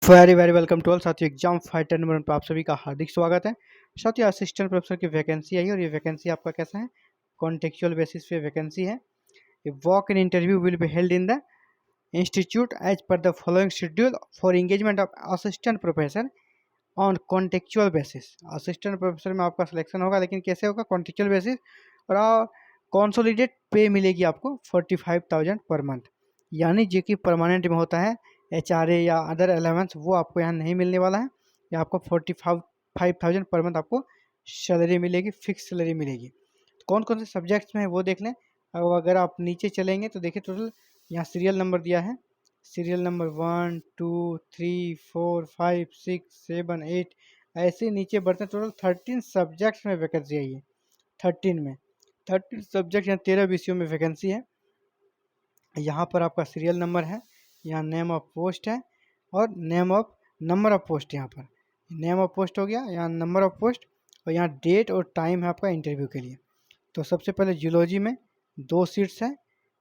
Very very welcome to all साथियों। Exam fighter number 1 पर आप सभी का हार्दिक स्वागत है। साथियों, असिस्टेंट प्रोफेसर की वैकेंसी आई है और ये वैकेंसी आपका कैसा है, कॉन्टेक्चुअल बेसिस पे वैकेंसी है। ये walk in interview will be held in the institute as per the following schedule for engagement of assistant professor on contractual basis. Assistant professor में आपका सिलेक्शन होगा, लेकिन कैसे होगा, कॉन्टेक्चुअल बेसिस। और कॉन्सोलिडेट पे मिलेगी आपको 45,000 पर मंथ, यानी जो कि परमानेंट में होता है HRA या अदर अलाउंस, वो आपको यहाँ नहीं मिलने वाला है। या आपको 45,000 पर मंथ आपको सैलरी मिलेगी, फिक्स सैलरी मिलेगी। कौन कौन से सब्जेक्ट्स में है वो देख लें। अब अगर आप नीचे चलेंगे तो देखिए टोटल यहाँ सीरियल नंबर दिया है। सीरियल नंबर 1 2 3 4 5 6 7 8 ऐसे नीचे बढ़ते हैं। टोटल 13 सब्जेक्ट्स में वैकेंसी आई है। 13 में 13 सब्जेक्ट यहाँ 13 विषयों में वैकेंसी है। यहाँ पर आपका सीरियल नंबर है, यहाँ नेम ऑफ पोस्ट है और name of number of post. यहाँ पर नेम ऑफ पोस्ट हो गया, यहाँ नंबर ऑफ पोस्ट, और यहाँ डेट और टाइम है आपका इंटरव्यू के लिए। तो सबसे पहले जूलॉजी में 2 सीट्स हैं।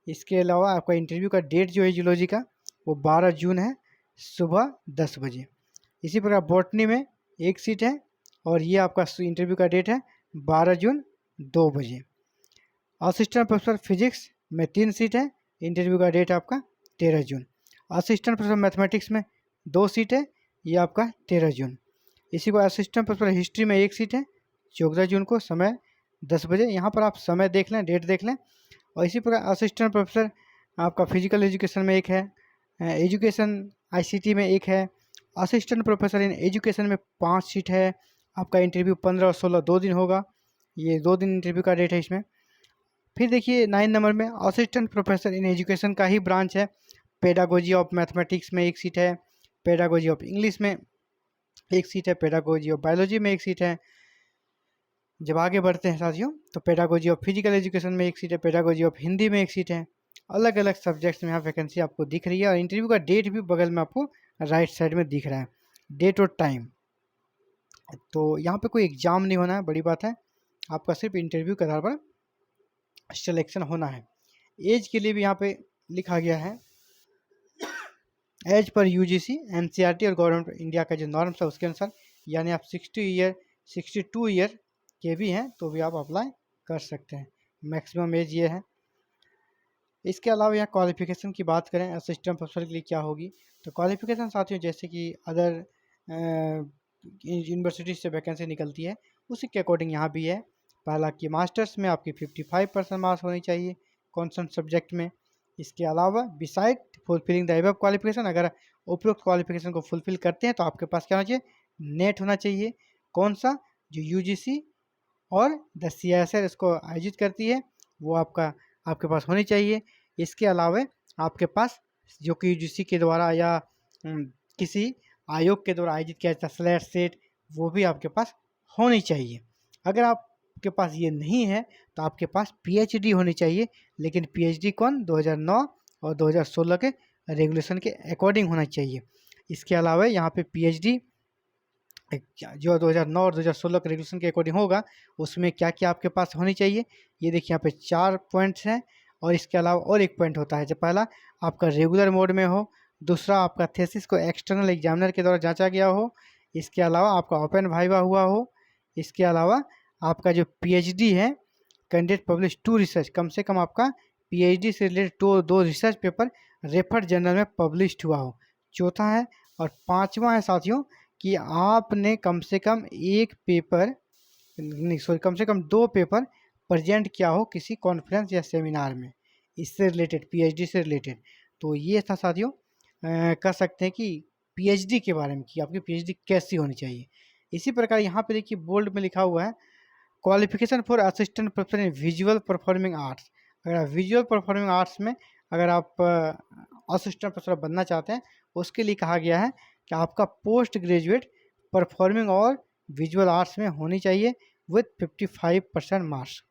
इसके अलावा आपका इंटरव्यू का डेट जो है जूलॉजी का वो 12 जून है, सुबह 10 बजे। इसी प्रकार बॉटनी में 1 सीट है और ये आपका इंटरव्यू का डेट है 12 जून 2 बजे। असिस्टेंट प्रोफेसर फिजिक्स में 3 सीट है, इंटरव्यू का डेट आपका 13 जून। असिस्टेंट प्रोफेसर मैथमेटिक्स में 2 सीट है, ये आपका 13 जून। इसी को असिस्टेंट प्रोफेसर हिस्ट्री में 1 सीट है, 14 जून को, समय 10 बजे। यहाँ पर आप समय देख लें, डेट देख लें। और इसी प्रकार असिस्टेंट प्रोफेसर आपका फिजिकल एजुकेशन में 1 है, एजुकेशन ICT में 1 है। असिस्टेंट प्रोफेसर इन एजुकेशन में 5 सीट है। आपका इंटरव्यू 15 और 16 2 दिन होगा, ये 2 दिन इंटरव्यू का डेट है इसमें। फिर देखिए 9 नंबर में असिस्टेंट प्रोफेसर इन एजुकेशन का ही ब्रांच है। पेडागोजी ऑफ मैथमेटिक्स में 1 सीट है, पेडागोजी ऑफ इंग्लिश में 1 सीट है, पेडागोजी ऑफ बायोलॉजी में 1 सीट है। जब आगे बढ़ते हैं साथियों तो पेडागोजी ऑफ फिजिकल एजुकेशन में 1 सीट है, पेडागोजी ऑफ हिंदी में 1 सीट है। अलग अलग सब्जेक्ट्स में यहाँ वैकेंसी आपको दिख रही है और इंटरव्यू का डेट भी बगल में आपको राइट साइड में दिख रहा है, डेट और टाइम। तो यहाँ पे कोई एग्ज़ाम नहीं होना है, बड़ी बात है। आपका सिर्फ इंटरव्यू के आधार पर सिलेक्शन होना है। एज के लिए भी यहाँ पे लिखा गया है, एज पर UGC NCERT और गवर्नमेंट इंडिया का जो नॉर्म्स है उसके अनुसार, यानी आप 62 ईयर के भी हैं तो भी आप अप्लाई कर सकते हैं। मैक्सिमम एज ये है। इसके अलावा यहाँ क्वालिफिकेशन की बात करें असिस्टेंट प्रोफेसर के लिए क्या होगी, तो क्वालिफिकेशन साथियों जैसे कि अदर यूनिवर्सिटी से वैकेंसी निकलती है उसी के अकॉर्डिंग यहाँ भी है। पहला कि मास्टर्स में आपकी 55% मार्क्स होनी चाहिए कॉन्सर्न सब्जेक्ट में। इसके अलावा beside fulfilling the above qualification, अगर उपरोक्त क्वालिफिकेशन को फुलफिल करते हैं तो आपके पास क्या होना चाहिए, नेट होना चाहिए। कौन सा, जो UGC और द CSR इसको आयोजित करती है वो आपके पास होनी चाहिए। इसके अलावा आपके पास जो कि UGC के द्वारा या किसी आयोग के द्वारा आयोजित किया जाता है स्लेट सेट, वो भी आपके पास होनी चाहिए। अगर आपके पास ये नहीं है तो आपके पास PhD होनी चाहिए, लेकिन PhD कौन, 2009 और 2016 के रेगुलेशन के अकॉर्डिंग होना चाहिए। इसके अलावा यहाँ पे PhD जो 2009 और 2016 के रेगुलेशन के अकॉर्डिंग होगा उसमें क्या क्या आपके पास होनी चाहिए, ये देखिए यहाँ पे 4 पॉइंट्स हैं। और इसके अलावा और एक पॉइंट होता है, जो पहला आपका रेगुलर मोड में हो, दूसरा आपका थेसिस को एक्सटर्नल एग्जामिनर के द्वारा जांचा गया हो, इसके अलावा आपका ओपन वाइवा हुआ हो, इसके अलावा आपका जो PhD है कैंडिडेट पब्लिश 2 रिसर्च, कम से कम आपका PhD से related 2 research paper referred journal में पब्लिश्ड हुआ हो, चौथा है। और पाँचवा है साथियों कि आपने कम से कम एक पेपर नहीं सॉरी कम से कम 2 पेपर प्रेजेंट किया हो किसी कॉन्फ्रेंस या सेमिनार में इससे रिलेटेड, PhD से रिलेटेड। तो ये था साथियों, कह सकते हैं कि PhD के बारे में कि आपकी PhD कैसी होनी चाहिए। इसी प्रकार यहाँ पे देखिए बोल्ड में लिखा हुआ है qualification for assistant professor in visual performing arts. अगर आप विजुअल परफॉर्मिंग आर्ट्स में अगर आप असिस्टेंट प्रोफेसर बनना चाहते हैं उसके लिए कहा गया है कि आपका पोस्ट ग्रेजुएट परफॉर्मिंग और विजुअल आर्ट्स में होनी चाहिए with 55% marks.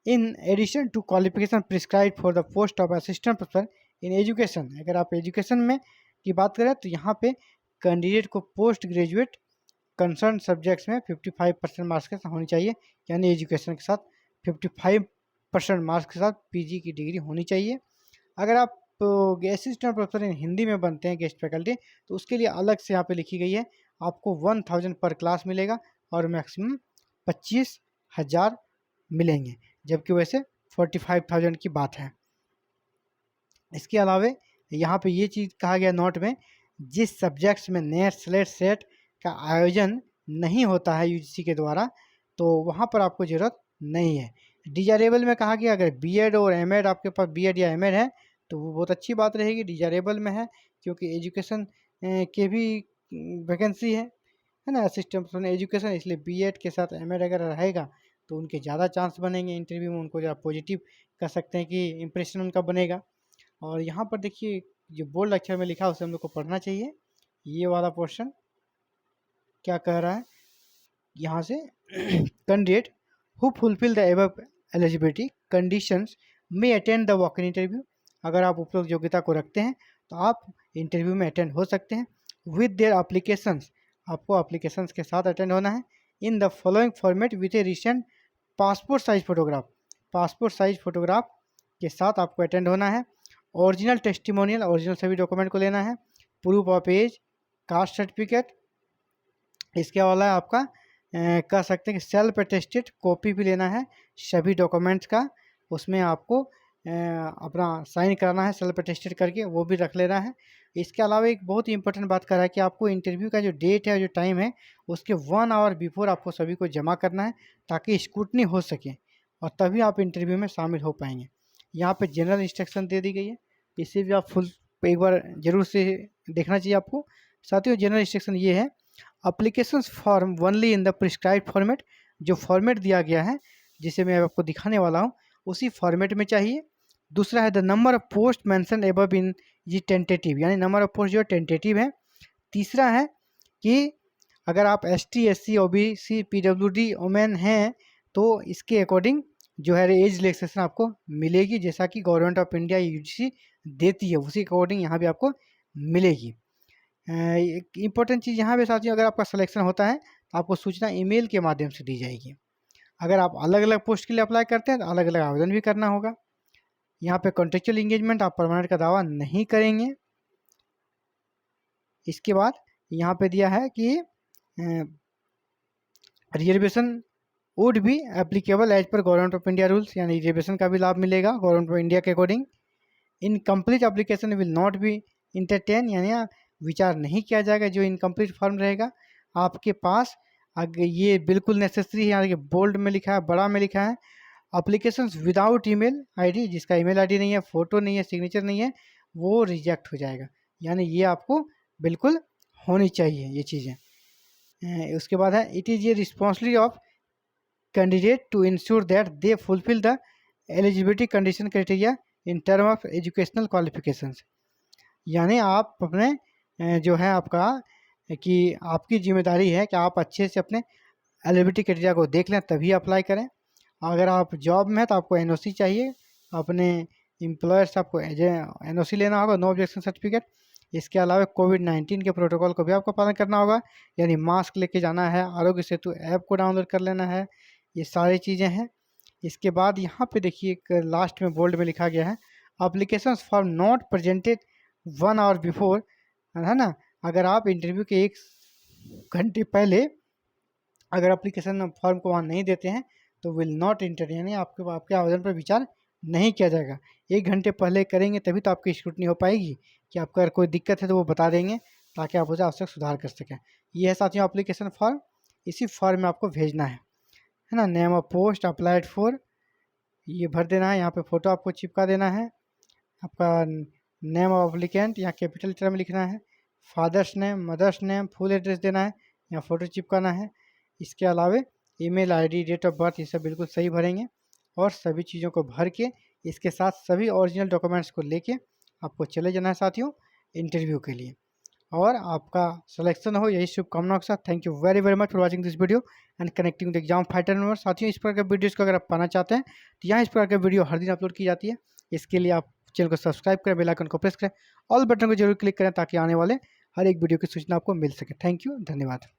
In addition to qualification prescribe for the post of assistant professor in education, अगर आप एजुकेशन में की बात करें तो यहाँ पे कैंडिडेट को पोस्ट ग्रेजुएट कंसर्न सब्जेक्ट्स में 55% मार्क्स के साथ होनी चाहिए, यानी एजुकेशन के साथ 55% मार्क्स के साथ PG की डिग्री होनी चाहिए। अगर आप असिस्टेंट प्रोफेसर इन हिंदी में बनते हैं गेस्ट फैकल्टी, तो उसके लिए अलग से यहाँ पे लिखी गई है, आपको 1000 पर क्लास मिलेगा और मैक्सिमम 25,000 मिलेंगे, जबकि वैसे 45,000 की बात है। इसके अलावे यहाँ पे ये चीज़ कहा गया नोट में, जिस सब्जेक्ट्स में नेट स्लेट सेट का आयोजन नहीं होता है यूजीसी के द्वारा, तो वहाँ पर आपको ज़रूरत नहीं है। डिजायरेबल में कहा गया अगर बीएड और एमएड आपके पास बीएड या एमएड है तो वो बहुत अच्छी बात रहेगी, डिजायरेबल में है क्योंकि एजुकेशन के भी वैकेंसी है ना, असिस्टेंट एजुकेशन, इसलिए बीएड के साथ एमएड अगर रहेगा तो उनके ज़्यादा चांस बनेंगे इंटरव्यू में, उनको ज़्यादा पॉजिटिव कर सकते हैं कि इंप्रेशन उनका बनेगा। और यहाँ पर देखिए जो बोल्ड अक्षर में लिखा है उसे हम लोग को पढ़ना चाहिए। ये वाला पोर्शन क्या कह रहा है यहाँ से, candidate who fulfil the above eligibility conditions may attend the walk in interview. अगर आप उपरोक्त योग्यता को रखते हैं तो आप इंटरव्यू में अटेंड हो सकते हैं। विद देयर एप्लीकेशंस, आपको एप्लीकेशंस के साथ अटेंड होना है। In the following format with a recent passport size photograph, passport size photograph के साथ आपको अटेंड होना है। ओरिजिनल टेस्टिमोनियल, ओरिजिनल सभी डॉक्यूमेंट को लेना है। Proof of age, caste certificate, इसके वाला आपका कह सकते हैं कि सेल्फ अटेस्टेड कॉपी भी लेना है सभी डॉक्यूमेंट्स का, उसमें आपको अपना साइन करना है सेल्फ अटेस्टेड करके, वो भी रख लेना है। इसके अलावा एक बहुत ही इंपॉर्टेंट बात कर रहा है कि आपको इंटरव्यू का जो डेट है जो टाइम है उसके 1 आवर बिफोर आपको सभी को जमा करना है ताकि स्क्रूटनी हो सके और तभी आप इंटरव्यू में शामिल हो पाएंगे। यहाँ पे जनरल इंस्ट्रक्शन दे दी गई है, इसे भी आप फुल एक बार जरूर से देखना चाहिए आपको। साथियों जनरल इंस्ट्रक्शन ये है, application form only in the prescribe format, जो फॉर्मेट दिया गया है जिसे मैं आपको दिखाने वाला हूँ उसी फॉर्मेट में चाहिए। दूसरा है the number of post mention above in जी टेंटेटिव, यानी नंबर ऑफ पोस्ट जो टेंटेटिव है। तीसरा है कि अगर आप ST SC OBC PWD women हैं तो इसके अकॉर्डिंग जो है एज रिलैक्सेशन आपको मिलेगी, जैसा कि गवर्नमेंट ऑफ इंडिया UGC देती है उसी अकॉर्डिंग यहाँ भी आपको मिलेगी। एक इम्पोर्टेंट चीज़ यहाँ पे साथियों, अगर आपका सिलेक्शन होता है तो आपको सूचना ईमेल के माध्यम से दी जाएगी। अगर आप अलग अलग पोस्ट के लिए अप्लाई करते हैं तो अलग अलग आवेदन भी करना होगा। यहाँ पे कॉन्ट्रेक्चुअल इंगेजमेंट, आप परमानेंट का दावा नहीं करेंगे। इसके बाद यहाँ पे दिया है कि reservation would be applicable as per government of India rules, यानी रिजर्वेशन का भी लाभ मिलेगा गवर्नमेंट ऑफ इंडिया के according. Incomplete application will not be entertain, यानी विचार नहीं किया जाएगा जो इनकम्प्लीट फॉर्म रहेगा आपके पास। अगर ये बिल्कुल नेसेसरी है, यहाँ बोल्ड में लिखा है, बड़ा में लिखा है, एप्लीकेशंस विदाउट ईमेल आईडी, जिसका ईमेल आईडी नहीं है, फोटो नहीं है, सिग्नेचर नहीं है, वो रिजेक्ट हो जाएगा। यानी ये आपको बिल्कुल होनी चाहिए ये चीज़ें। उसके बाद है it is a responsibility of candidate to ensure that they fulfil the eligibility condition criteria in term of educational qualifications, यानी आप अपने जो है आपका कि आपकी जिम्मेदारी है कि आप अच्छे से अपने एलिजिबिलिटी क्राइटेरिया को देख लें तभी अप्लाई करें। अगर आप जॉब में है तो आपको NOC चाहिए, अपने एम्प्लॉयर से आपको NOC लेना होगा, नो ऑब्जेक्शन सर्टिफिकेट। इसके अलावा कोविड-19 के प्रोटोकॉल को भी आपको पालन करना होगा, यानी मास्क लेके जाना है, आरोग्य सेतु ऐप को डाउनलोड कर लेना है, ये सारी चीज़ें हैं। इसके बाद यहाँ पे देखिए एक लास्ट में बोल्ड में लिखा गया है, application for not presented 1 hour before, है ना, अगर आप इंटरव्यू के 1 घंटे पहले अगर एप्लीकेशन फॉर्म को वहाँ नहीं देते हैं तो विल नॉट इंटर, यानी आपके आवेदन पर विचार नहीं किया जाएगा। 1 घंटे पहले करेंगे तभी तो आपकी स्क्रूटनी हो पाएगी, कि आपका अगर कोई दिक्कत है तो वो बता देंगे ताकि आप उसे आवश्यक सुधार कर सकें। ये है साथियों एप्लीकेशन फॉर्म, इसी फॉर्म में आपको भेजना है ना। Name of post applied for ये भर देना है, यहाँ पे फ़ोटो आपको चिपका देना है, आपका नेम ऑफ एप्लीकेंट यहाँ कैपिटल लेटर में लिखना है, father's name, mother's name, full address देना है, यहाँ फ़ोटो चिपकाना है। इसके अलावा email ID, date of birth, ये सब बिल्कुल सही भरेंगे और सभी चीज़ों को भर के इसके साथ सभी ओरिजिनल डॉक्यूमेंट्स को लेके आपको चले जाना है साथियों इंटरव्यू के लिए, और आपका सिलेक्शन हो, यही शुभकामनाओं के साथ। Thank you very very much for watching this video and connecting the exam fighter number. साथियों इस प्रकार के वीडियोज़ को अगर आप पाना चाहते हैं तो यहाँ इस प्रकार के वीडियो हर दिन अपलोड की जाती है। इसके लिए आप चैनल को सब्सक्राइब करें, बेल आइकन को प्रेस करें, ऑल बटन को जरूर क्लिक करें ताकि आने वाले हर एक वीडियो की सूचना आपको मिल सके। थैंक यू, धन्यवाद।